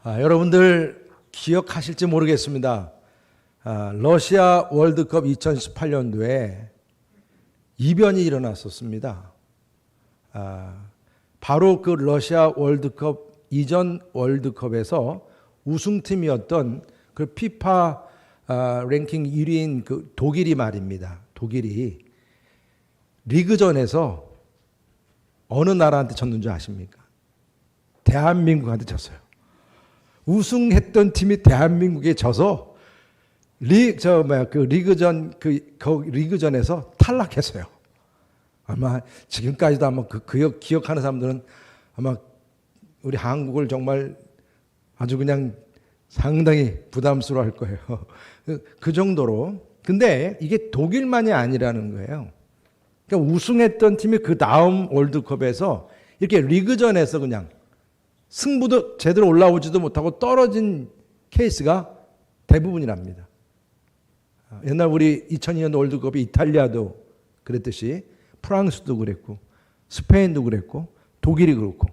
여러분들 기억하실지 모르겠습니다. 러시아 월드컵 2018년도에 이변이 일어났었습니다. 바로 그 러시아 월드컵 이전 월드컵에서 우승팀이었던 그 피파 랭킹 1위인 그 독일이 말입니다. 독일이 리그전에서 어느 나라한테 졌는 줄 아십니까? 대한민국한테 졌어요. 우승했던 팀이 대한민국에 져서 리그전에서 탈락했어요. 아마 지금까지도 아마 기억하는 사람들은 아마 우리 한국을 정말 아주 그냥 상당히 부담스러워할 거예요. 그 정도로. 근데 이게 독일만이 아니라는 거예요. 그러니까 우승했던 팀이 그 다음 월드컵에서 이렇게 리그전에서 그냥 승부도 제대로 올라오지도 못하고 떨어진 케이스가 대부분이랍니다. 옛날 우리 2002년 월드컵이 이탈리아도 그랬듯이 프랑스도 그랬고 스페인도 그랬고 독일이 그렇고,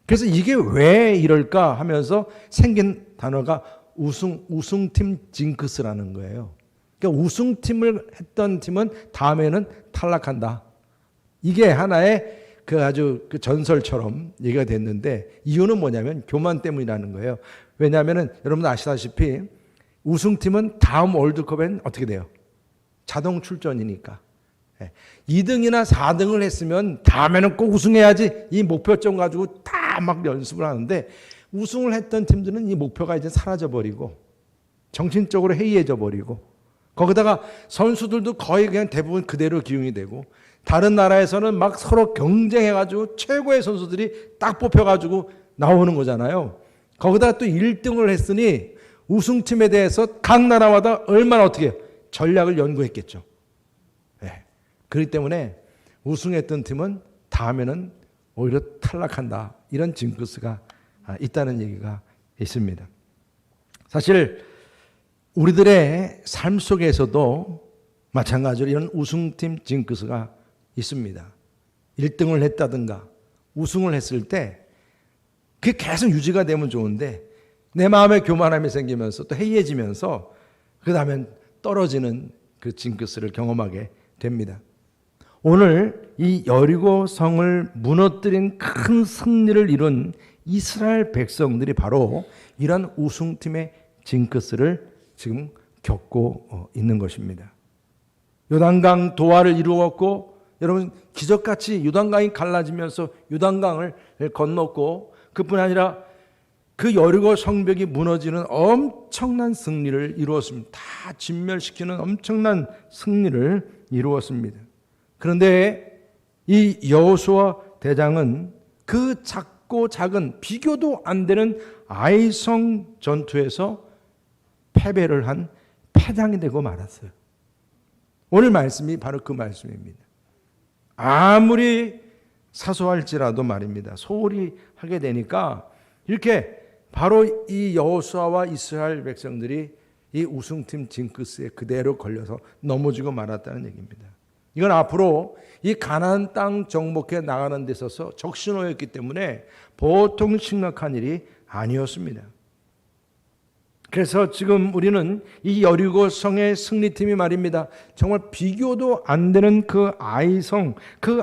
그래서 이게 왜 이럴까 하면서 생긴 단어가 우승팀 징크스라는 거예요. 그러니까 우승팀을 했던 팀은 다음에는 탈락한다. 이게 하나의 아주 전설처럼 얘기가 됐는데, 이유는 뭐냐면 교만 때문이라는 거예요. 왜냐하면 여러분 아시다시피 우승팀은 다음 월드컵엔 어떻게 돼요? 자동 출전이니까. 2등이나 4등을 했으면 다음에는 꼭 우승해야지, 이 목표점 가지고 다 막 연습을 하는데, 우승을 했던 팀들은 이 목표가 이제 사라져버리고 정신적으로 해이해져 버리고, 거기다가 선수들도 거의 그냥 대부분 그대로 기용이 되고, 다른 나라에서는 막 서로 경쟁해가지고 최고의 선수들이 딱 뽑혀가지고 나오는 거잖아요. 거기다가 또 1등을 했으니 우승팀에 대해서 각 나라마다 얼마나 어떻게 전략을 연구했겠죠. 네. 그렇기 때문에 우승했던 팀은 다음에는 오히려 탈락한다. 이런 징크스가 있다는 얘기가 있습니다. 사실 우리들의 삶 속에서도 마찬가지로 이런 우승팀 징크스가 있습니다. 1등을 했다든가 우승을 했을 때 그게 계속 유지가 되면 좋은데, 내 마음에 교만함이 생기면서 또 해이해지면서 그 다음엔 떨어지는 그 징크스를 경험하게 됩니다. 오늘 이 여리고 성을 무너뜨린 큰 승리를 이룬 이스라엘 백성들이 바로 이런 우승팀의 징크스를 지금 겪고 있는 것입니다. 요단강 도하를 이루었고, 여러분 기적같이 요단강이 갈라지면서 요단강을 건넜고, 그뿐 아니라 그 여리고 성벽이 무너지는 엄청난 승리를 이루었습니다. 다 진멸시키는 엄청난 승리를 이루었습니다. 그런데 이 여호수아 대장은 그 작고 작은 비교도 안 되는 아이성 전투에서 패배를 한 패장이 되고 말았어요. 오늘 말씀이 바로 그 말씀입니다. 아무리 사소할지라도 말입니다. 소홀히 하게 되니까 이렇게 바로 이 여호수아와 이스라엘 백성들이 이 우승팀 징크스에 그대로 걸려서 넘어지고 말았다는 얘기입니다. 이건 앞으로 이 가나안 땅 정복해 나가는 데 있어서 적신호였기 때문에 보통 심각한 일이 아니었습니다. 그래서 지금 우리는 이 여리고 성의 승리팀이 말입니다, 정말 비교도 안 되는 그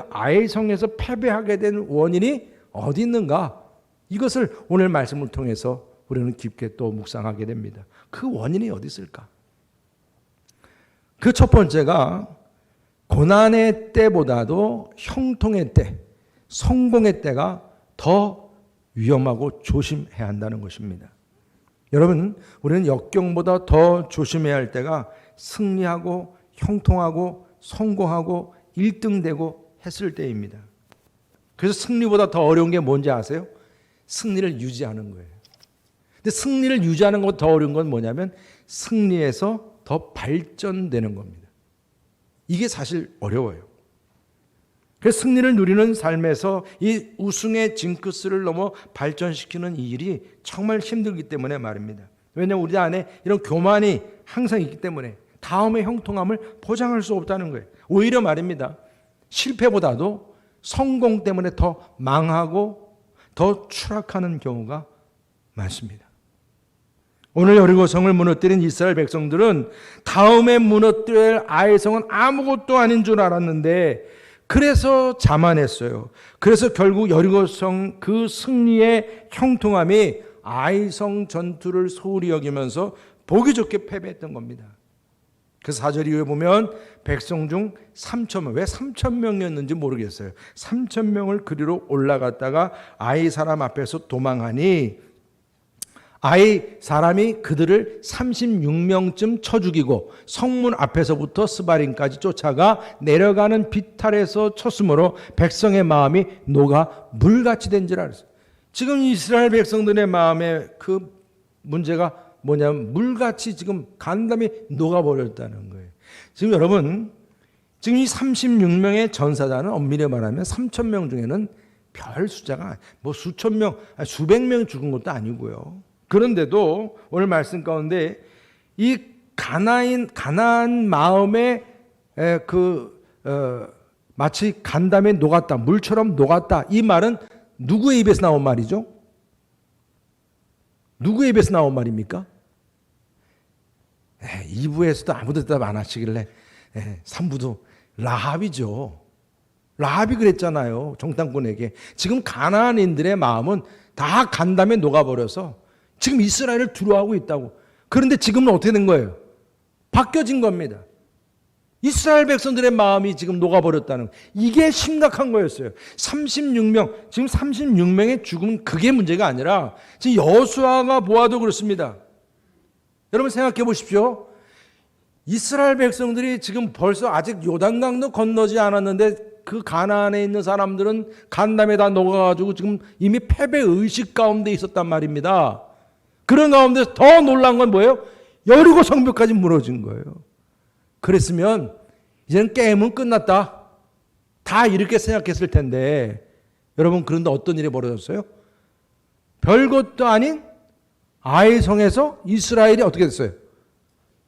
아이성에서 패배하게 된 원인이 어디 있는가? 이것을 오늘 말씀을 통해서 우리는 깊게 또 묵상하게 됩니다. 그 원인이 어디 있을까? 그 첫 번째가 고난의 때보다도 형통의 때, 성공의 때가 더 위험하고 조심해야 한다는 것입니다. 여러분, 우리는 역경보다 더 조심해야 할 때가 승리하고 형통하고 성공하고 1등 되고 했을 때입니다. 그래서 승리보다 더 어려운 게 뭔지 아세요? 승리를 유지하는 거예요. 근데 승리를 유지하는 것보다 더 어려운 건 뭐냐면 승리에서 더 발전되는 겁니다. 이게 사실 어려워요. 그래서 승리를 누리는 삶에서 이 우승의 징크스를 넘어 발전시키는 이 일이 정말 힘들기 때문에 말입니다. 왜냐하면 우리 안에 이런 교만이 항상 있기 때문에 다음의 형통함을 보장할 수 없다는 거예요. 오히려 말입니다, 실패보다도 성공 때문에 더 망하고 더 추락하는 경우가 많습니다. 오늘 여리고성을 무너뜨린 이스라엘 백성들은 다음에 무너뜨릴 아이성은 아무것도 아닌 줄 알았는데 그래서 자만했어요. 그래서 결국 여리고성 그 승리의 형통함이 아이성 전투를 소홀히 여기면서 보기 좋게 패배했던 겁니다. 그 4절 이후에 보면 백성 중 3,000명, 왜 3,000명이었는지 모르겠어요. 3,000명을 그리로 올라갔다가 아이 사람 앞에서 도망하니 아이 사람이 그들을 36명쯤 쳐 죽이고 성문 앞에서부터 스바림까지 쫓아가 내려가는 비탈에서 쳤으므로 백성의 마음이 녹아 물같이 된 줄 알았어요. 지금 이스라엘 백성들의 마음에 그 문제가 뭐냐면 물같이 지금 간담이 녹아버렸다는 거예요. 지금 여러분, 지금 이 36명의 전사자는 엄밀히 말하면 3,000명 중에는 별 숫자가 뭐 수천 명, 수백 명 죽은 것도 아니고요. 그런데도 오늘 말씀 가운데 이 가나안 마음에 마치 간담에 녹았다, 물처럼 녹았다. 이 말은 누구의 입에서 나온 말이죠? 누구의 입에서 나온 말입니까? 2부에서도 아무도 대답 안 하시길래 3부도 라합이죠. 라합이 그랬잖아요. 정탐꾼에게. 지금 가나안인들의 마음은 다 간담에 녹아버려서 지금 이스라엘을 두려워하고 있다고. 그런데 지금은 어떻게 된 거예요? 바뀌어진 겁니다. 이스라엘 백성들의 마음이 지금 녹아버렸다는, 이게 심각한 거였어요. 36명, 지금 36명의 죽음, 그게 문제가 아니라 지금 여호수아가 보아도 그렇습니다. 여러분 생각해 보십시오. 이스라엘 백성들이 지금 벌써 아직 요단강도 건너지 않았는데 그 가나안에 있는 사람들은 간담에 다 녹아가지고 지금 이미 패배 의식 가운데 있었단 말입니다. 그런 가운데서 더 놀란 건 뭐예요? 여리고 성벽까지 무너진 거예요. 그랬으면 이제는 게임은 끝났다, 다 이렇게 생각했을 텐데, 여러분 그런데 어떤 일이 벌어졌어요? 별것도 아닌 아이성에서 이스라엘이 어떻게 됐어요?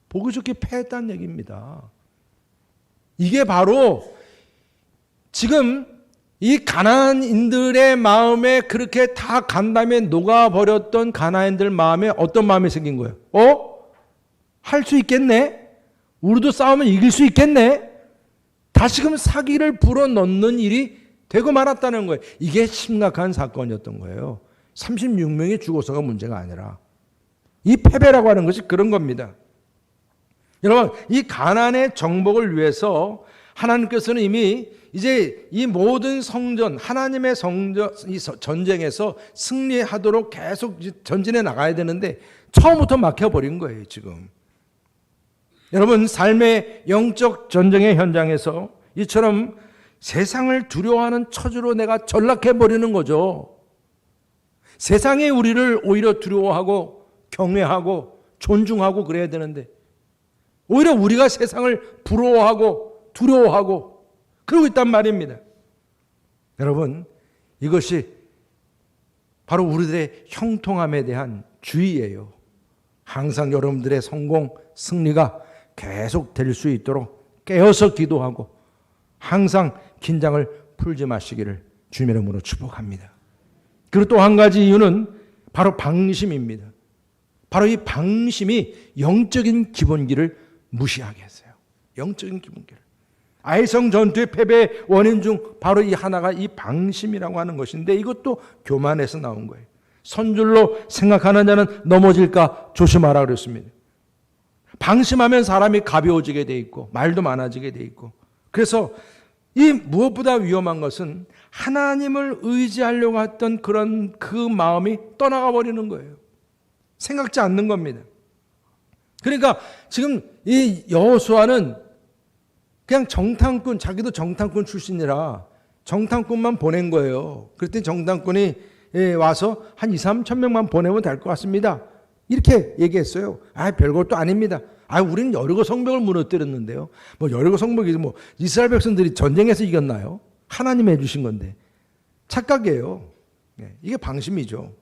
보기 좋게 패했다는 얘기입니다. 이게 바로 지금 이 가나안인들의 마음에 그렇게 다 간담에 녹아버렸던 가나안인들 마음에 어떤 마음이 생긴 거예요? 할 수 있겠네? 우리도 싸우면 이길 수 있겠네? 다시금 사기를 불어넣는 일이 되고 말았다는 거예요. 이게 심각한 사건이었던 거예요. 36명이 죽어서가 문제가 아니라 이 패배라고 하는 것이 그런 겁니다. 여러분, 이 가나안의 정복을 위해서 하나님께서는 이미 이제 이 모든 성전, 하나님의 성전, 이 전쟁에서 승리하도록 계속 전진해 나가야 되는데 처음부터 막혀버린 거예요, 지금. 여러분, 삶의 영적 전쟁의 현장에서 이처럼 세상을 두려워하는 처지로 내가 전락해버리는 거죠. 세상이 우리를 오히려 두려워하고 경외하고 존중하고 그래야 되는데 오히려 우리가 세상을 부러워하고 두려워하고 그러고 있단 말입니다. 여러분, 이것이 바로 우리들의 형통함에 대한 주의예요. 항상 여러분들의 성공, 승리가 계속 될 수 있도록 깨어서 기도하고 항상 긴장을 풀지 마시기를 주님의 이름으로 축복합니다. 그리고 또 한 가지 이유는 바로 방심입니다. 바로 이 방심이 영적인 기본기를 무시하게 했어요. 영적인 기본기를. 아이성 전투의 패배의 원인 중 바로 이 하나가 이 방심이라고 하는 것인데 이것도 교만에서 나온 거예요. 선줄로 생각하는 자는 넘어질까 조심하라 그랬습니다. 방심하면 사람이 가벼워지게 돼 있고 말도 많아지게 돼 있고, 그래서 이 무엇보다 위험한 것은 하나님을 의지하려고 했던 그런 그 마음이 떠나가 버리는 거예요. 생각지 않는 겁니다. 그러니까 지금 이 여호수아는 그냥 정탐꾼, 자기도 정탐꾼 출신이라 정탐꾼만 보낸 거예요. 그랬더니 정탐꾼이 와서 한 2, 3천 명만 보내면 될 것 같습니다, 이렇게 얘기했어요. 별것도 아닙니다. 우리는 여리고 성벽을 무너뜨렸는데요. 뭐 여리고 성벽이 뭐 이스라엘 백성들이 전쟁에서 이겼나요? 하나님이 해주신 건데. 착각이에요. 이게 방심이죠.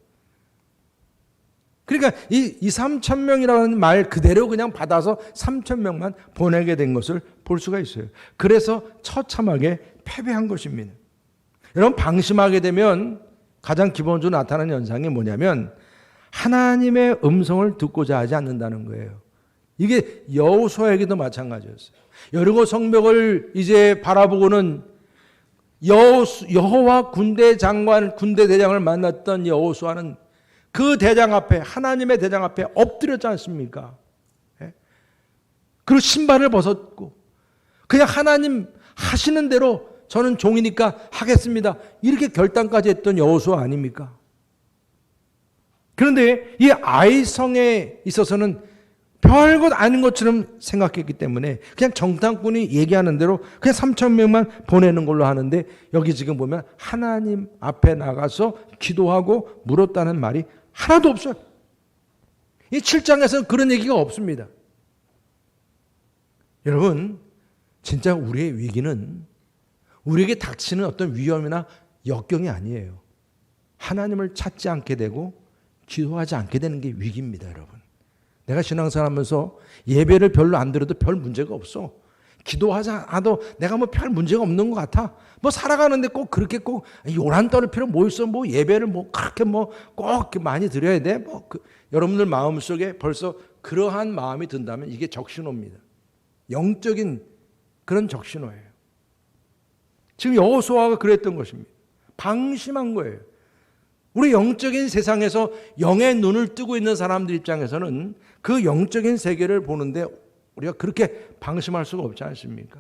그러니까 이 3천 명이라는 말 그대로 그냥 받아서 3천 명만 보내게 된 것을 볼 수가 있어요. 그래서 처참하게 패배한 것입니다. 여러분, 방심하게 되면 가장 기본적으로 나타나는 현상이 뭐냐면 하나님의 음성을 듣고자 하지 않는다는 거예요. 이게 여호수아에게도 마찬가지였어요. 여리고 성벽을 이제 바라보고는 여호와 군대 대장을 만났던 여호수아는 그 대장 앞에, 하나님의 대장 앞에 엎드렸지 않습니까? 그리고 신발을 벗었고 그냥 하나님 하시는 대로 저는 종이니까 하겠습니다. 이렇게 결단까지 했던 여호수아 아닙니까? 그런데 이 아이성에 있어서는 별것 아닌 것처럼 생각했기 때문에 그냥 정탐꾼이 얘기하는 대로 그냥 3,000명만 보내는 걸로 하는데 여기 지금 보면 하나님 앞에 나가서 기도하고 물었다는 말이 하나도 없어요. 이 7장에서는 그런 얘기가 없습니다. 여러분, 진짜 우리의 위기는 우리에게 닥치는 어떤 위험이나 역경이 아니에요. 하나님을 찾지 않게 되고 기도하지 않게 되는 게 위기입니다, 여러분. 내가 신앙생활 하면서 예배를 별로 안 드려도 별 문제가 없어. 기도하지 않아도 내가 뭐 별 문제가 없는 것 같아. 뭐 살아가는데 꼭 그렇게 꼭 요란 떨 필요 뭐 있어? 뭐 예배를 뭐 그렇게 뭐 꼭 많이 드려야 돼? 여러분들 마음속에 벌써 그러한 마음이 든다면 이게 적신호입니다. 영적인 그런 적신호예요. 지금 여호수아가 그랬던 것입니다. 방심한 거예요. 우리 영적인 세상에서 영의 눈을 뜨고 있는 사람들 입장에서는 그 영적인 세계를 보는데 우리가 그렇게 방심할 수가 없지 않습니까?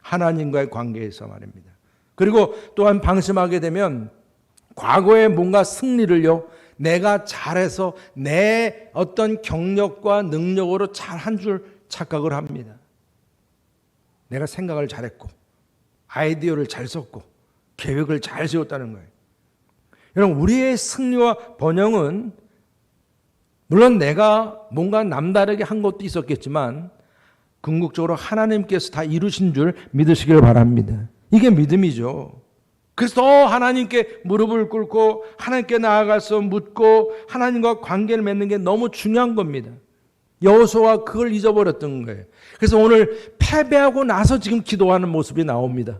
하나님과의 관계에서 말입니다. 그리고 또한 방심하게 되면 과거에 뭔가 승리를요, 내가 잘해서 내 어떤 경력과 능력으로 잘한 줄 착각을 합니다. 내가 생각을 잘했고 아이디어를 잘 썼고 계획을 잘 세웠다는 거예요. 여러분, 우리의 승리와 번영은 물론 내가 뭔가 남다르게 한 것도 있었겠지만 궁극적으로 하나님께서 다 이루신 줄 믿으시길 바랍니다. 이게 믿음이죠. 그래서 더 하나님께 무릎을 꿇고 하나님께 나아가서 묻고 하나님과 관계를 맺는 게 너무 중요한 겁니다. 여호수아가 그걸 잊어버렸던 거예요. 그래서 오늘 패배하고 나서 지금 기도하는 모습이 나옵니다.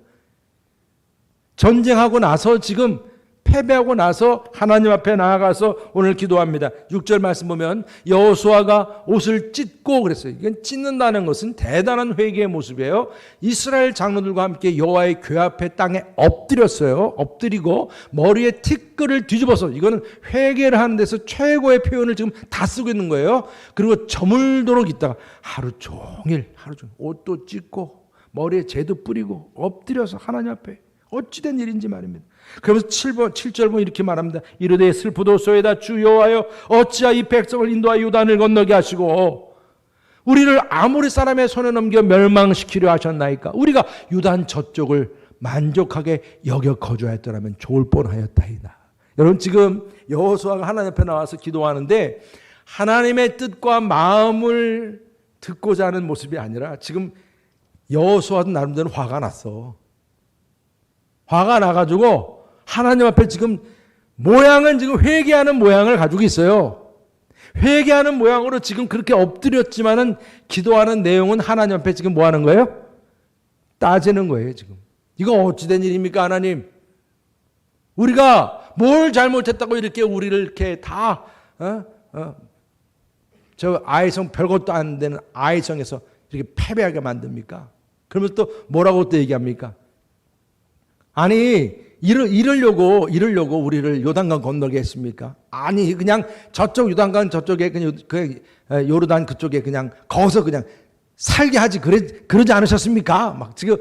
전쟁하고 나서 지금 패배하고 나서 하나님 앞에 나아가서 오늘 기도합니다. 6절 말씀 보면 여호수아가 옷을 찢고 그랬어요. 이건 찢는다는 것은 대단한 회개의 모습이에요. 이스라엘 장로들과 함께 여호와의 궤 앞에 땅에 엎드렸어요. 엎드리고 머리에 티끌을 뒤집어서, 이거는 회개를 하는 데서 최고의 표현을 지금 다 쓰고 있는 거예요. 그리고 저물도록 있다가 하루 종일 옷도 찢고 머리에 재도 뿌리고 엎드려서 하나님 앞에 어찌된 일인지 말입니다. 그러면서 7절 보면 이렇게 말합니다. 이르되 슬프도소이다 주 여호와여 어찌하 이 백성을 인도하여 요단을 건너게 하시고 우리를 아모리 사람의 손에 넘겨 멸망시키려 하셨나이까. 우리가 요단 저쪽을 만족하게 여겨 거주하였더라면 좋을 뻔하였다이다. 여러분, 지금 여호수아가 하나님 앞에 나와서 기도하는데 하나님의 뜻과 마음을 듣고자 하는 모습이 아니라 지금 여호수아도 나름대로 화가 났어. 화가 나가지고 하나님 앞에 지금 모양은 지금 회개하는 모양을 가지고 있어요. 회개하는 모양으로 지금 그렇게 엎드렸지만은 기도하는 내용은 하나님 앞에 지금 뭐 하는 거예요? 따지는 거예요, 지금. 이거 어찌된 일입니까, 하나님? 우리가 뭘 잘못했다고 이렇게 우리를 이렇게 다, 저 아이성 별것도 안 되는 아이성에서 이렇게 패배하게 만듭니까? 그러면서 또 뭐라고 또 얘기합니까? 아니, 이러려고 우리를 요단강 건너게 했습니까? 아니, 그냥 저쪽 요단강 저쪽에 그냥 요르단 그쪽에 그냥 거기서 그냥 살게 하지 그러지 않으셨습니까? 막 지금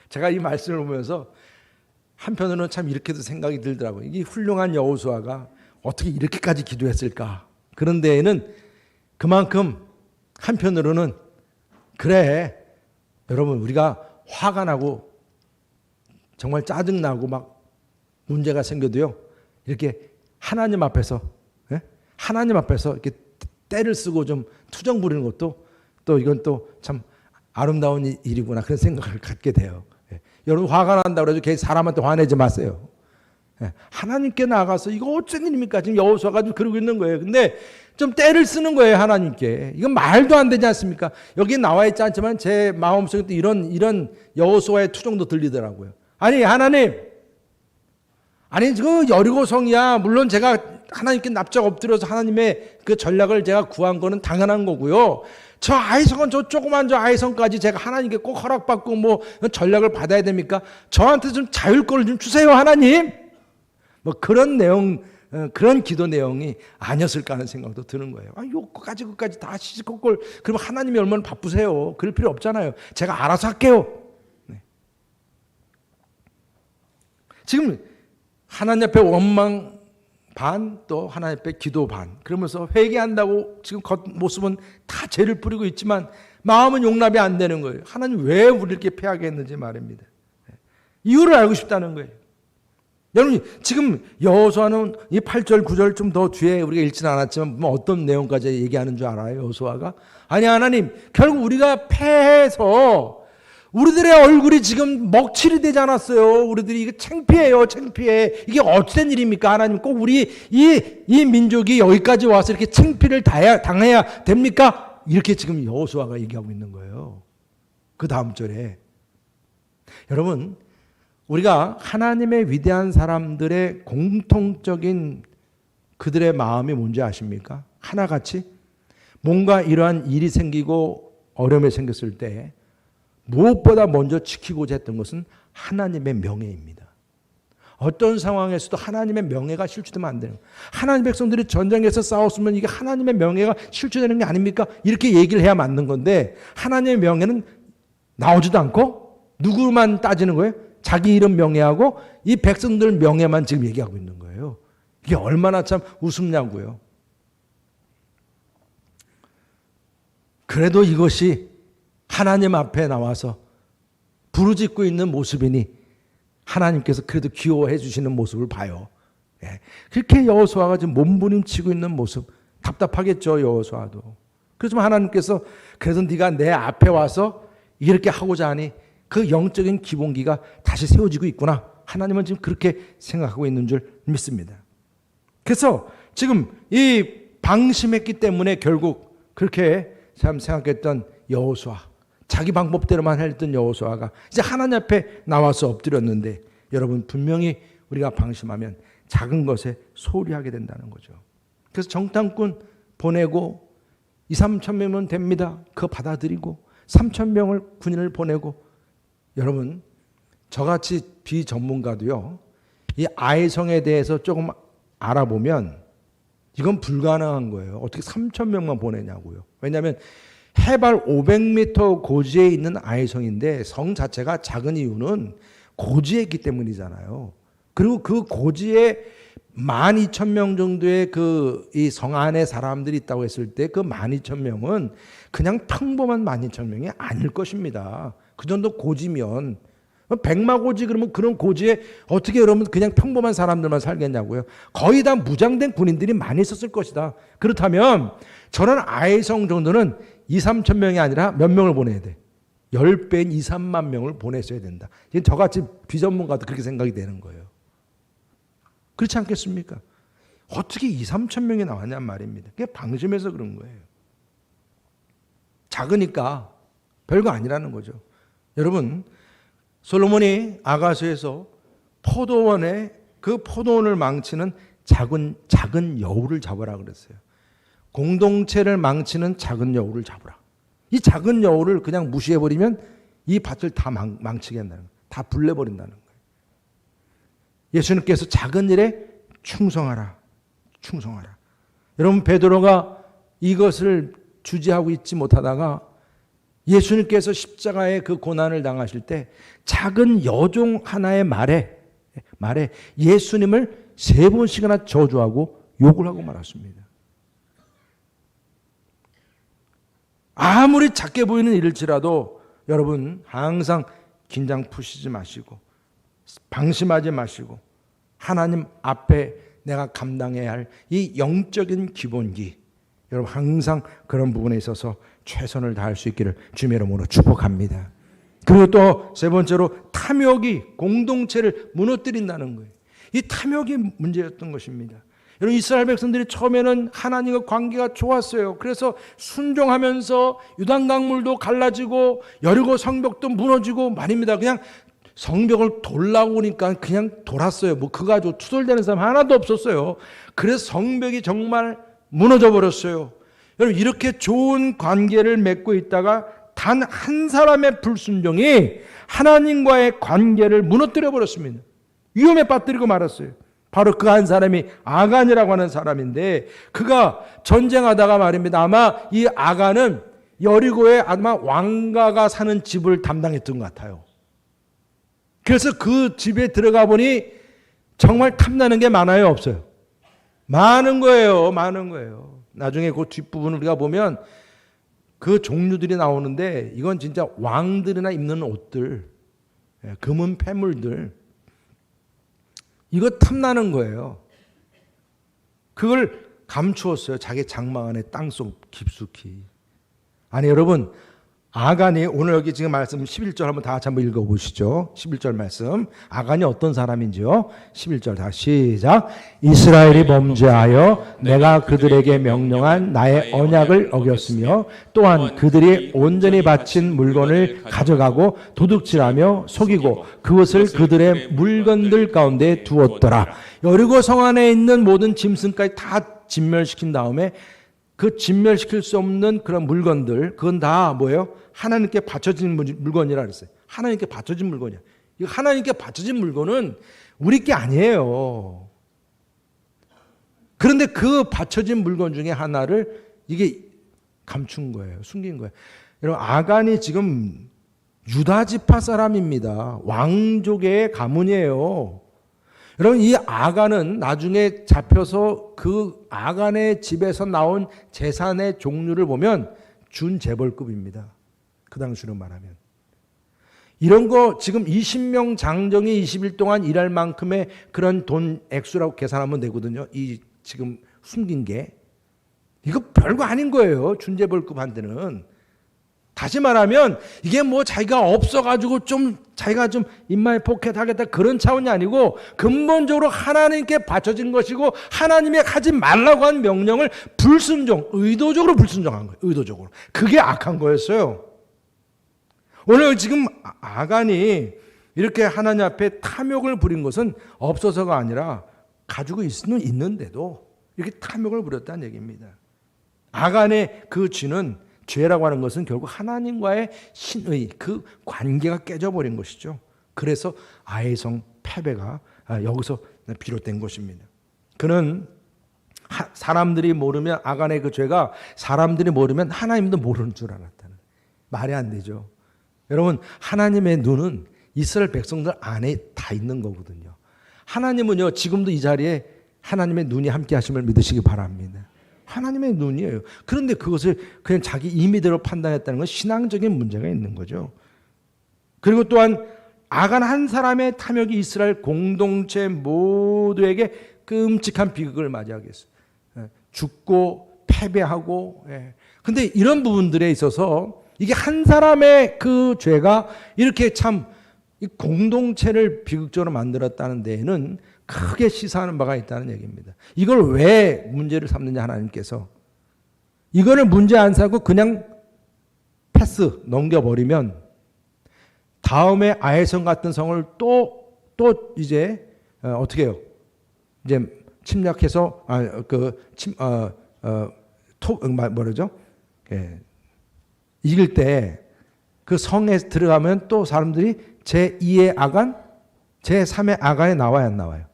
제가 이 말씀을 보면서 한편으로는 참 이렇게도 생각이 들더라고요. 이 훌륭한 여호수아가 어떻게 이렇게까지 기도했을까? 그런 데에는 그만큼 한편으로는 그래, 여러분, 우리가 화가 나고 정말 짜증나고 막 문제가 생겨도요, 이렇게 하나님 앞에서 이렇게 때를 쓰고 좀 투정 부리는 것도 또 이건 또 참 아름다운 일이구나, 그런 생각을 갖게 돼요. 여러분, 화가 난다고 해서 괜히 사람한테 화내지 마세요. 하나님께 나가서 이거 어쩐 일입니까? 지금 여호수아가 지금 그러고 있는 거예요. 근데 좀 때를 쓰는 거예요, 하나님께. 이건 말도 안 되지 않습니까? 여기 나와 있지 않지만 제 마음속에 또 이런 여호수아의 투정도 들리더라고요. 아니, 하나님, 아니 그 여리고성이야 물론 제가 하나님께 납작 엎드려서 하나님의 그 전략을 제가 구한 거는 당연한 거고요. 저 아이성은 저 조그만 저 아이성까지 제가 하나님께 꼭 허락받고 뭐 전략을 받아야 됩니까? 저한테 좀 자율권을 좀 주세요, 하나님. 뭐 그런 내용, 그런 기도 내용이 아니었을까 하는 생각도 드는 거예요. 요거까지 그까지 다 시시콜콜. 그럼 하나님이 얼마나 바쁘세요? 그럴 필요 없잖아요. 제가 알아서 할게요. 네. 지금 하나님 앞에 원망 반, 또 하나님 앞에 기도 반, 그러면서 회개한다고 지금 겉모습은 다 죄를 뿌리고 있지만 마음은 용납이 안 되는 거예요. 하나님 왜 우리를 이렇게 패하게 했는지 말입니다. 이유를 알고 싶다는 거예요. 여러분, 지금 여호수아는 이 8절 9절 좀 더 뒤에 우리가 읽지는 않았지만 뭐 어떤 내용까지 얘기하는 줄 알아요, 여호수아가? 아니, 하나님, 결국 우리가 패해서 우리들의 얼굴이 지금 먹칠이 되지 않았어요. 우리들이 이게 창피해요, 창피해. 이게 어찌된 일입니까? 하나님, 꼭 우리 이 민족이 여기까지 와서 이렇게 창피를 당해야 됩니까? 이렇게 지금 여호수아가 얘기하고 있는 거예요. 그 다음 절에. 여러분, 우리가 하나님의 위대한 사람들의 공통적인 그들의 마음이 뭔지 아십니까? 하나같이 뭔가 이러한 일이 생기고 어려움이 생겼을 때 무엇보다 먼저 지키고자 했던 것은 하나님의 명예입니다. 어떤 상황에서도 하나님의 명예가 실추되면 안 돼요. 하나님 백성들이 전쟁에서 싸웠으면 이게 하나님의 명예가 실추되는 게 아닙니까? 이렇게 얘기를 해야 맞는 건데 하나님의 명예는 나오지도 않고 누구만 따지는 거예요? 자기 이름 명예하고 이 백성들 명예만 지금 얘기하고 있는 거예요. 이게 얼마나 참 우습냐고요. 그래도 이것이 하나님 앞에 나와서 부르짖고 있는 모습이니 하나님께서 그래도 귀여워해 주시는 모습을 봐요. 예. 그렇게 여호수아가 지금 몸부림치고 있는 모습, 답답하겠죠, 여호수아도. 그렇지만 하나님께서 그래도 네가 내 앞에 와서 이렇게 하고자 하니 그 영적인 기본기가 다시 세워지고 있구나. 하나님은 지금 그렇게 생각하고 있는 줄 믿습니다. 그래서 지금 이 방심했기 때문에 결국 그렇게 참 생각했던 여호수아, 자기 방법대로만 했던 여호수아가 이제 하나님 앞에 나와서 엎드렸는데 여러분, 분명히 우리가 방심하면 작은 것에 소홀히 하게 된다는 거죠. 그래서 정탐꾼 보내고 2, 3천 명이면 됩니다. 그거 받아들이고 3천 명을 군인을 보내고, 여러분, 저같이 비전문가도요, 이 아이성에 대해서 조금 알아보면 이건 불가능한 거예요. 어떻게 3천 명만 보내냐고요. 왜냐하면 해발 500m 고지에 있는 아이성인데 성 자체가 작은 이유는 고지에 있기 때문이잖아요. 그리고 그 고지에 12,000명 정도의 그 이 성 안에 사람들이 있다고 했을 때 그 12,000명은 그냥 평범한 12,000명이 아닐 것입니다. 그 정도 고지면, 백마고지 그러면 그런 고지에 어떻게 여러분 그냥 평범한 사람들만 살겠냐고요. 거의 다 무장된 군인들이 많이 있었을 것이다. 그렇다면 저런 아이성 정도는 2, 3천 명이 아니라 몇 명을 보내야 돼? 10배인 2, 3만 명을 보냈어야 된다. 저같이 비전문가도 그렇게 생각이 되는 거예요. 그렇지 않겠습니까? 어떻게 2, 3천 명이 나왔냔 말입니다. 그게 방심해서 그런 거예요. 작으니까 별거 아니라는 거죠. 여러분, 솔로몬이 아가수에서 포도원에 그 포도원을 망치는 작은 여우를 잡으라 그랬어요. 공동체를 망치는 작은 여우를 잡으라. 이 작은 여우를 그냥 무시해버리면 이 밭을 다 망치게 한다는 거예요. 다 불내버린다는 거예요. 예수님께서 작은 일에 충성하라. 충성하라. 여러분, 베드로가 이것을 주지하고 있지 못하다가 예수님께서 십자가의 그 고난을 당하실 때 작은 여종 하나의 말에 예수님을 3번씩이나 저주하고 욕을 하고 말았습니다. 아무리 작게 보이는 일일지라도 여러분, 항상 긴장 푸시지 마시고 방심하지 마시고 하나님 앞에 내가 감당해야 할 이 영적인 기본기, 여러분 항상 그런 부분에 있어서 최선을 다할 수 있기를 주님의 이름으로 축복합니다. 그리고 또 세 번째로 탐욕이 공동체를 무너뜨린다는 거예요. 이 탐욕이 문제였던 것입니다. 여러분, 이스라엘 백성들이 처음에는 하나님과 관계가 좋았어요. 그래서 순종하면서 유단강물도 갈라지고 여리고 성벽도 무너지고 말입니다. 그냥 성벽을 돌라고 하니까 그냥 돌았어요. 뭐 그거 가지고 투덜대는 사람 하나도 없었어요. 그래서 성벽이 정말 무너져 버렸어요. 여러분, 이렇게 좋은 관계를 맺고 있다가 단 한 사람의 불순종이 하나님과의 관계를 무너뜨려 버렸습니다. 위험에 빠뜨리고 말았어요. 바로 그 한 사람이 아간이라고 하는 사람인데, 그가 전쟁하다가 말입니다. 아마 이 아간은 여리고에 아마 왕가가 사는 집을 담당했던 것 같아요. 그래서 그 집에 들어가 보니 정말 탐나는 게 많아요, 없어요? 많은 거예요. 많은 거예요. 나중에 그 뒷부분을 우리가 보면 그 종류들이 나오는데, 이건 진짜 왕들이나 입는 옷들, 금은 패물들, 이거 탐나는 거예요. 그걸 감추었어요. 자기 장막 안에 땅속 깊숙이. 아니, 여러분, 아간이 오늘 여기 지금 말씀 11절 한번 다 같이 한번 읽어보시죠. 11절 말씀. 아간이 어떤 사람인지요? 11절 다 시작. 이스라엘이 범죄하여 내가 그들에게 명령한 나의 언약을 어겼으며, 또한 그들이 온전히 바친 물건을 가져가고 도둑질하며 속이고 그것을 그들의 물건들 가운데 두었더라. 여리고 성 안에 있는 모든 짐승까지 다 진멸시킨 다음에 그 진멸시킬 수 없는 그런 물건들, 그건 다 뭐예요? 하나님께 바쳐진 물건이라 그랬어요. 하나님께 바쳐진 물건이야. 이거 하나님께 바쳐진 물건은 우리 게 아니에요. 그런데 그 바쳐진 물건 중에 하나를 이게 감춘 거예요. 숨긴 거예요. 여러분, 아간이 지금 유다 지파 사람입니다. 왕족의 가문이에요. 여러분, 이 아간은 나중에 잡혀서 그 아간의 집에서 나온 재산의 종류를 보면 준재벌급입니다. 그 당시로 말하면. 이런 거 지금 20명 장정이 20일 동안 일할 만큼의 그런 돈 액수라고 계산하면 되거든요. 이 지금 숨긴 게. 이거 별거 아닌 거예요. 준재벌급한테는. 다시 말하면 이게 뭐 자기가 없어가지고 좀 자기가 좀 인마이 포켓하겠다 그런 차원이 아니고, 근본적으로 하나님께 바쳐진 것이고 하나님의 하지 말라고 한 명령을 불순종, 의도적으로 불순종한 거예요. 의도적으로. 그게 악한 거였어요. 오늘 지금 아간이 이렇게 하나님 앞에 탐욕을 부린 것은 없어서가 아니라 가지고 있는데도 이렇게 탐욕을 부렸다는 얘기입니다. 아간의 그 죄는, 죄라고 하는 것은 결국 하나님과의 신의 그 관계가 깨져버린 것이죠. 그래서 아이성 패배가 여기서 비롯된 것입니다. 그는 사람들이 모르면, 아간의 그 죄가 사람들이 모르면 하나님도 모르는 줄 알았다는, 말이 안 되죠. 여러분, 하나님의 눈은 이스라엘 백성들 안에 다 있는 거거든요. 하나님은요, 지금도 이 자리에 하나님의 눈이 함께 하심을 믿으시기 바랍니다. 하나님의 눈이에요. 그런데 그것을 그냥 자기 임의대로 판단했다는 건 신앙적인 문제가 있는 거죠. 그리고 또한 아간 한 사람의 탐욕이 이스라엘 공동체 모두에게 끔찍한 비극을 맞이하게 했어요. 죽고 패배하고. 근데 이런 부분들에 있어서 이게 한 사람의 그 죄가 이렇게 참 공동체를 비극적으로 만들었다는 데에는 크게 시사하는 바가 있다는 얘기입니다. 이걸 왜 문제를 삼느냐, 하나님께서. 이거를 문제 안 삼고 그냥 패스, 넘겨버리면 다음에 아해성 같은 성을 또 이제 어떻게 해요? 이제 침략해서 뭐라죠? 이길 때 그 성에 들어가면 또 사람들이 제2의 아간, 제3의 아간에 나와야 안 나와요?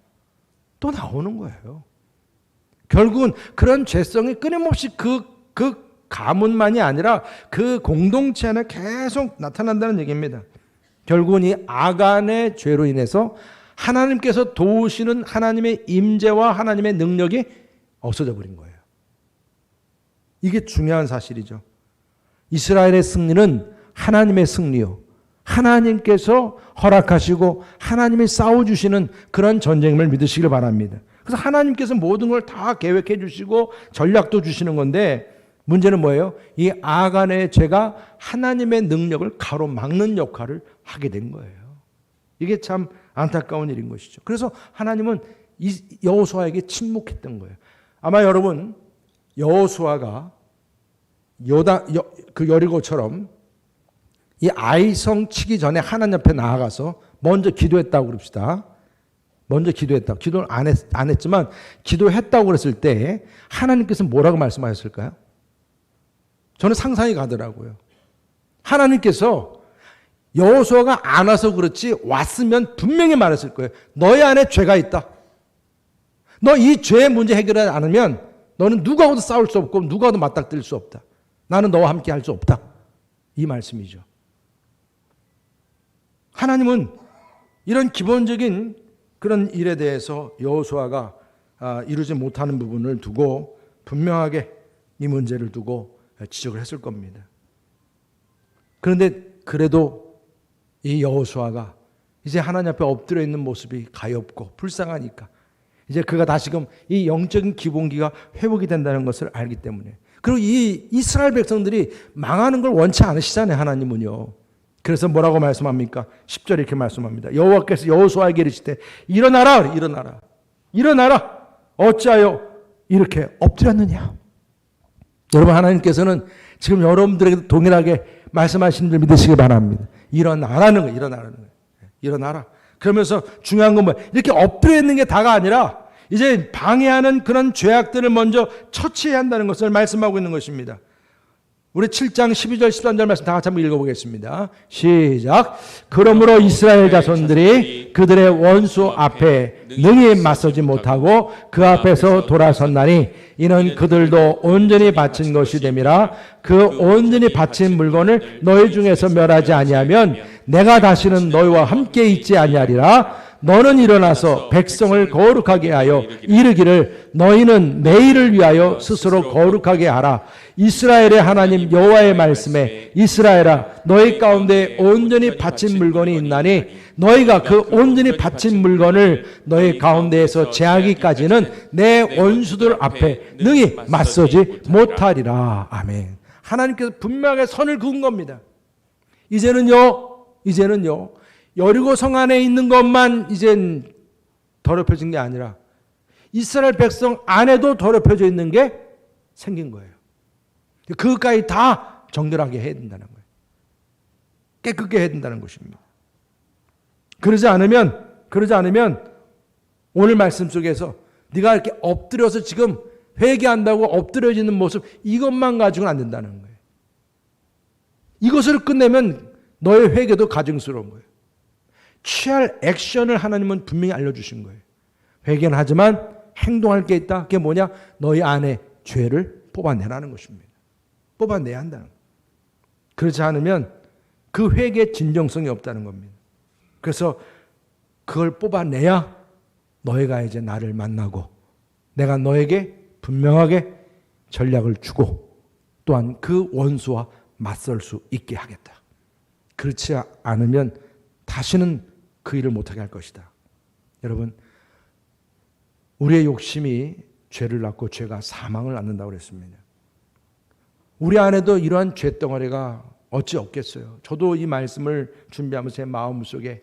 또 나오는 거예요. 결국은 그런 죄성이 끊임없이 그 가문만이 아니라 그 공동체 안에 계속 나타난다는 얘기입니다. 결국은 이 아간의 죄로 인해서 하나님께서 도우시는 하나님의 임재와 하나님의 능력이 없어져 버린 거예요. 이게 중요한 사실이죠. 이스라엘의 승리는 하나님의 승리요, 하나님께서 허락하시고 하나님이 싸워주시는 그런 전쟁임을 믿으시길 바랍니다. 그래서 하나님께서 모든 걸 다 계획해 주시고 전략도 주시는 건데, 문제는 뭐예요? 이 아간의 죄가 하나님의 능력을 가로막는 역할을 하게 된 거예요. 이게 참 안타까운 일인 것이죠. 그래서 하나님은 여호수아에게 침묵했던 거예요. 아마 여러분, 여호수아가 그 여리고처럼 이 아이성 치기 전에 하나님 앞에 나아가서 먼저 기도했다고 그럽시다. 먼저 기도했다. 기도를 안 했지만 기도했다고 그랬을 때 하나님께서 뭐라고 말씀하셨을까요? 저는 상상이 가더라고요. 하나님께서 여호수아가 안 와서 그렇지 왔으면 분명히 말했을 거예요. 너희 안에 죄가 있다. 너 이 죄의 문제 해결하지 않으면 너는 누구하고도 싸울 수 없고 누구하고도 맞닥뜨릴 수 없다. 나는 너와 함께 할 수 없다. 이 말씀이죠. 하나님은 이런 기본적인 그런 일에 대해서 여호수아가 이루지 못하는 부분을 두고 분명하게 이 문제를 두고 지적을 했을 겁니다. 그런데 그래도 이 여호수아가 이제 하나님 앞에 엎드려 있는 모습이 가엾고 불쌍하니까 이제 그가 다시금 이 영적인 기본기가 회복이 된다는 것을 알기 때문에, 그리고 이 이스라엘 백성들이 망하는 걸 원치 않으시잖아요, 하나님은요. 그래서 뭐라고 말씀합니까? 10절에 이렇게 말씀합니다. 여호와께서 여호수아에게 이르시되 일어나라, 일어나라, 일어나라. 어찌하여 이렇게 엎드렸느냐. 여러분, 하나님께서는 지금 여러분들에게 동일하게 말씀하시는 줄 믿으시기 바랍니다. 일어나라는 거예요. 일어나라는 거예요. 일어나라. 그러면서 중요한 건 뭐예요? 이렇게 엎드려 있는 게 다가 아니라 이제 방해하는 그런 죄악들을 먼저 처치해야 한다는 것을 말씀하고 있는 것입니다. 우리 7장 12절 13절 말씀 다 같이 한번 읽어보겠습니다. 시작. 그러므로 이스라엘 자손들이 그들의 원수 앞에 능히 맞서지 못하고 그 앞에서 돌아섰나니 이는 그들도 온전히 바친 것이 됨이라. 그 온전히 바친 물건을 너희 중에서 멸하지 아니하면 내가 다시는 너희와 함께 있지 아니하리라. 너는 일어나서 백성을 거룩하게 하여 이르기를 너희는 내일을 위하여 스스로 거룩하게 하라. 이스라엘의 하나님 여호와의 말씀에 이스라엘아 너희 가운데 온전히 바친 물건이 있나니 너희가 그 온전히 바친 물건을 너희 가운데에서 제하기까지는 내 원수들 앞에 능히 맞서지 못하리라. 아멘. 하나님께서 분명하게 선을 그은 겁니다. 이제는요 여리고 성 안에 있는 것만 이젠 더럽혀진 게 아니라 이스라엘 백성 안에도 더럽혀져 있는 게 생긴 거예요. 그것까지 다 정결하게 해야 된다는 거예요. 깨끗게 해야 된다는 것입니다. 그러지 않으면 오늘 말씀 속에서 네가 이렇게 엎드려서 지금 회개한다고 엎드려지는 모습, 이것만 가지고는 안 된다는 거예요. 이것을 끝내면 너의 회개도 가증스러운 거예요. 취할 액션을 하나님은 분명히 알려주신 거예요. 회개는 하지만 행동할 게 있다. 그게 뭐냐? 너희 안에 죄를 뽑아내라는 것입니다. 뽑아내야 한다는 거예요. 그렇지 않으면 그 회개의 진정성이 없다는 겁니다. 그래서 그걸 뽑아내야 너희가 이제 나를 만나고 내가 너에게 분명하게 전략을 주고 또한 그 원수와 맞설 수 있게 하겠다. 그렇지 않으면 다시는 그 일을 못하게 할 것이다. 여러분, 우리의 욕심이 죄를 낳고 죄가 사망을 낳는다고 그랬습니다. 우리 안에도 이러한 죄덩어리가 어찌 없겠어요. 저도 이 말씀을 준비하면서 제 마음속에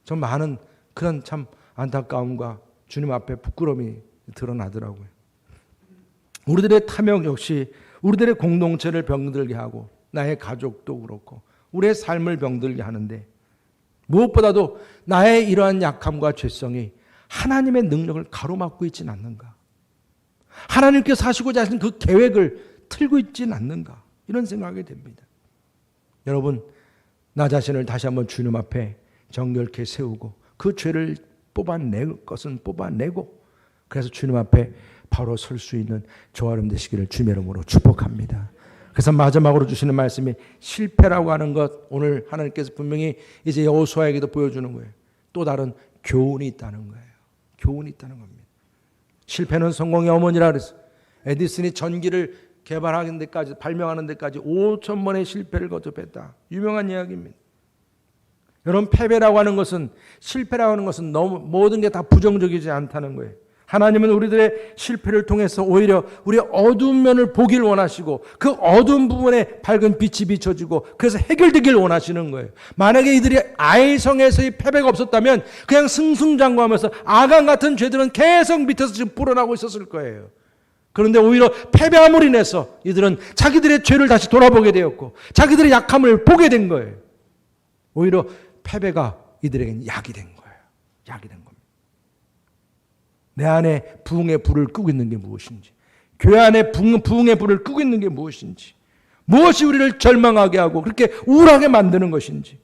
좀 많은 그런 참 안타까움과 주님 앞에 부끄러움이 드러나더라고요. 우리들의 탐욕 역시 우리들의 공동체를 병들게 하고 나의 가족도 그렇고 우리의 삶을 병들게 하는데, 무엇보다도 나의 이러한 약함과 죄성이 하나님의 능력을 가로막고 있지는 않는가? 하나님께서 하시고자 하신 그 계획을 틀고 있지는 않는가? 이런 생각이 됩니다. 여러분, 나 자신을 다시 한번 주님 앞에 정결케 세우고 그 죄를 뽑아낼 것은 뽑아내고, 그래서 주님 앞에 바로 설 수 있는 저와 여러분 되시기를 주님의 이름으로 축복합니다. 그래서 마지막으로 주시는 말씀이 실패라고 하는 것, 오늘 하나님께서 분명히 이제 여호수아에게도 보여주는 거예요. 또 다른 교훈이 있다는 거예요. 교훈이 있다는 겁니다. 실패는 성공의 어머니라 그랬어요. 에디슨이 전기를 개발하는 데까지, 발명하는 데까지 5,000번의 실패를 거듭했다. 유명한 이야기입니다. 여러분, 패배라고 하는 것은, 실패라고 하는 것은 너무 모든 게 다 부정적이지 않다는 거예요. 하나님은 우리들의 실패를 통해서 오히려 우리의 어두운 면을 보길 원하시고 그 어두운 부분에 밝은 빛이 비춰지고 그래서 해결되길 원하시는 거예요. 만약에 이들이 아이성에서의 패배가 없었다면 그냥 승승장구하면서 아간 같은 죄들은 계속 밑에서 지금 불어나고 있었을 거예요. 그런데 오히려 패배함으로 인해서 이들은 자기들의 죄를 다시 돌아보게 되었고 자기들의 약함을 보게 된 거예요. 오히려 패배가 이들에게는 약이 된 거예요. 약이 된 겁니다. 내 안에 부흥의 불을 끄고 있는 게 무엇인지, 교회 안에 부흥의 불을 끄고 있는 게 무엇인지, 무엇이 우리를 절망하게 하고 그렇게 우울하게 만드는 것인지.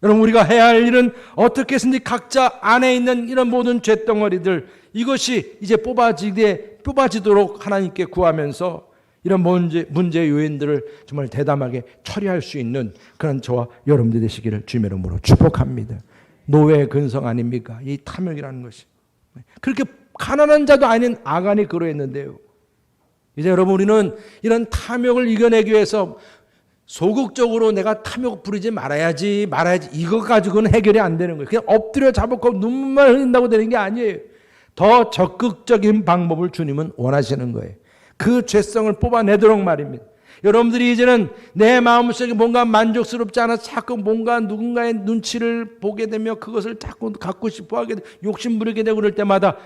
여러분, 우리가 해야 할 일은 어떻게 해서든지 각자 안에 있는 이런 모든 죄덩어리들, 이것이 이제 뽑아지도록 하나님께 구하면서 이런 문제 요인들을 정말 대담하게 처리할 수 있는 그런 저와 여러분들 되시기를 주님의 이름으로 축복합니다. 노예의 근성 아닙니까? 이 탐욕이라는 것이. 그렇게 가난한 자도 아닌 아간이 그러했는데요. 이제 여러분, 우리는 이런 탐욕을 이겨내기 위해서 소극적으로 내가 탐욕 부리지 말아야지 이거 가지고는 해결이 안 되는 거예요. 그냥 엎드려 잡고 눈물만 흘린다고 되는 게 아니에요. 더 적극적인 방법을 주님은 원하시는 거예요. 그 죄성을 뽑아내도록 말입니다. 여러분들이 이제는 내 마음속에 뭔가 만족스럽지 않아 자꾸 뭔가 누군가의 눈치를 보게 되며 그것을 자꾸 갖고 싶어 하게 되고 욕심 부리게 되고 그럴 때마다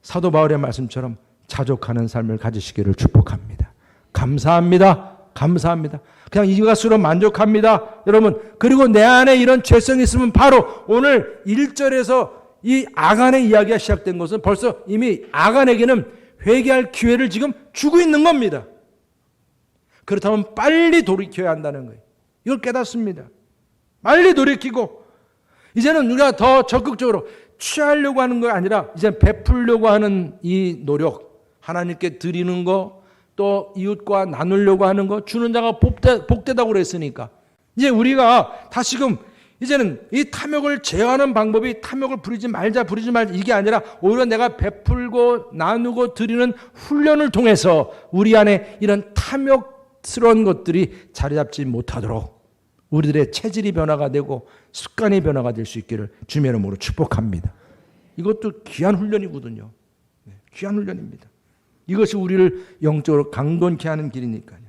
사도 바울의 말씀처럼 자족하는 삶을 가지시기를 축복합니다. 감사합니다. 감사합니다. 그냥 이것으로 만족합니다. 여러분, 그리고 내 안에 이런 죄성이 있으면 바로 오늘 1절에서 이 아간의 이야기가 시작된 것은 벌써 이미 아간에게는 회개할 기회를 지금 주고 있는 겁니다. 그렇다면 빨리 돌이켜야 한다는 거예요. 이걸 깨닫습니다. 빨리 돌이키고 이제는 우리가 더 적극적으로 취하려고 하는 거 아니라 이제 베풀려고 하는 이 노력, 하나님께 드리는 거, 또 이웃과 나누려고 하는 거, 주는 자가 복되다고 그랬으니까 이제 우리가 다시금 이제는 이 탐욕을 제어하는 방법이 탐욕을 부리지 말자 이게 아니라 오히려 내가 베풀고 나누고 드리는 훈련을 통해서 우리 안에 이런 탐욕스러운 것들이 자리 잡지 못하도록 우리들의 체질이 변화가 되고 습관이 변화가 될 수 있기를 주님의 이름으로 축복합니다. 이것도 귀한 훈련이거든요. 귀한 훈련입니다. 이것이 우리를 영적으로 강건케 하는 길이니까요.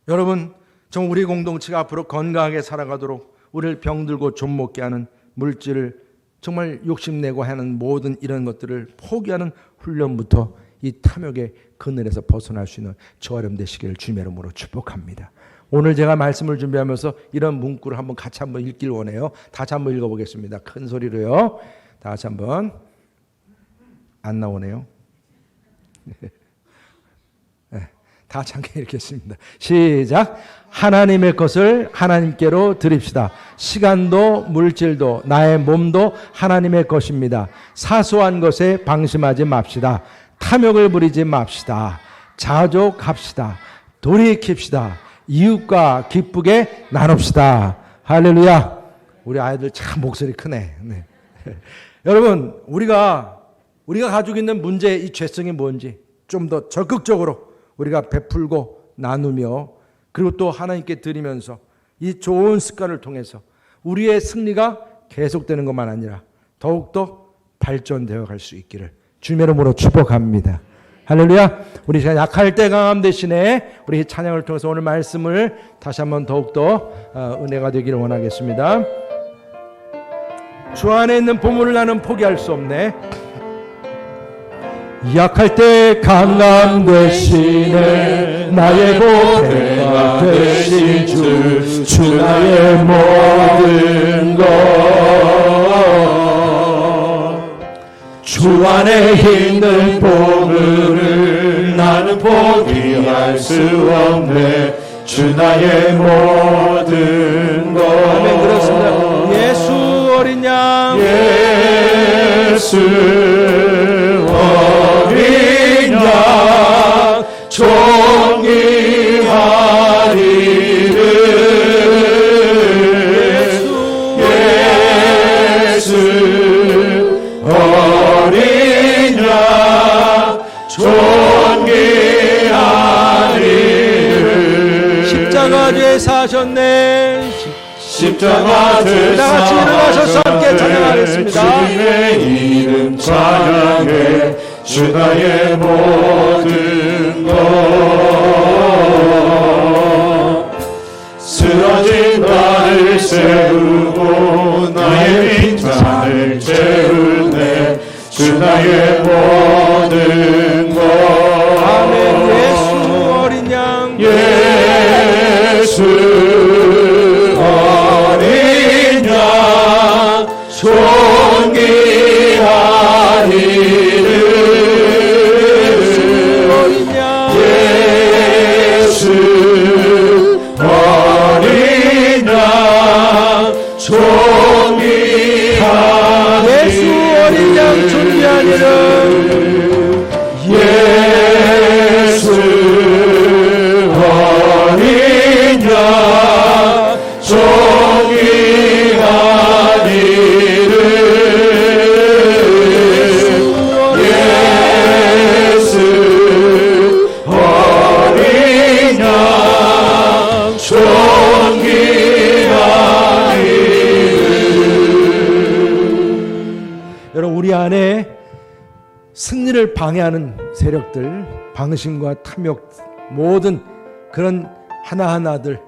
여러분, 정말 우리 공동체가 앞으로 건강하게 살아가도록 우리를 병들고 좀먹게 하는 물질을 정말 욕심내고 하는 모든 이런 것들을 포기하는 훈련부터 이 탐욕의 그늘에서 벗어날 수 있는 저와 여러분 되시기를 주님의 이름으로 축복합니다. 오늘 제가 말씀을 준비하면서 이런 문구를 같이 한번 읽길 원해요. 다시 한번 읽어보겠습니다. 큰 소리로요. 다 같이 한번. 안 나오네요. 다 같이 함께 읽겠습니다. 시작. 하나님의 것을 하나님께로 드립시다. 시간도 물질도 나의 몸도 하나님의 것입니다. 사소한 것에 방심하지 맙시다. 탐욕을 부리지 맙시다. 자족합시다. 돌이킵시다. 이웃과 기쁘게 나눕시다. 할렐루야. 우리 아이들 참 목소리 크네. 네. 여러분, 우리가 가지고 있는 문제, 이 죄성이 뭔지 좀 더 적극적으로 우리가 베풀고 나누며 그리고 또 하나님께 드리면서 이 좋은 습관을 통해서 우리의 승리가 계속되는 것만 아니라 더욱더 발전되어 갈 수 있기를 주님의 이름으로 축복합니다. 할렐루야. 우리 시간 약할 때 강함 대신에 우리 찬양을 통해서 오늘 말씀을 다시 한번 더욱더 은혜가 되기를 원하겠습니다. 주 안에 있는 보물을 나는 포기할 수 없네. 약할 때 강함 대신에 나의 보배가 되신 주 나의 모든 것 주 안에 있는 보물을 나는 포기할 수 없네. 주 나의 모든 것. 아멘. 그렇습니다. 예수 어린 양 예수 어린 양 존귀하리를 예수 어린 양 존귀하리를 십자가 죄 사셨네. 십자가 죄 사셨네. 다 같이 일어나셔서 함께 찬양하겠습니다. 주님의 이름 찬양해. 주 나의 모든 것 쓰러진 나를 세우고 나의 빈잔을 채우네. 주 나의 모든 것. 아멘. 예수 어린 양 예수 어린 여러분, 우리 안에 승리를 방해하는 세력들, 방심과 탐욕, 모든 그런 하나하나들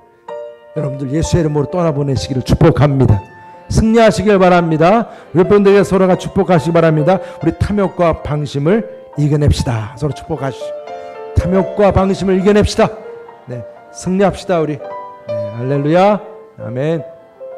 여러분들 예수의 이름으로 떠나보내시기를 축복합니다. 승리하시길 바랍니다. 여러분들에게 서로가 축복하시기 바랍니다. 우리 탐욕과 방심을 이겨냅시다. 서로 축복하시죠. 탐욕과 방심을 이겨냅시다. 네, 승리합시다 우리. 네, 할렐루야. 아멘.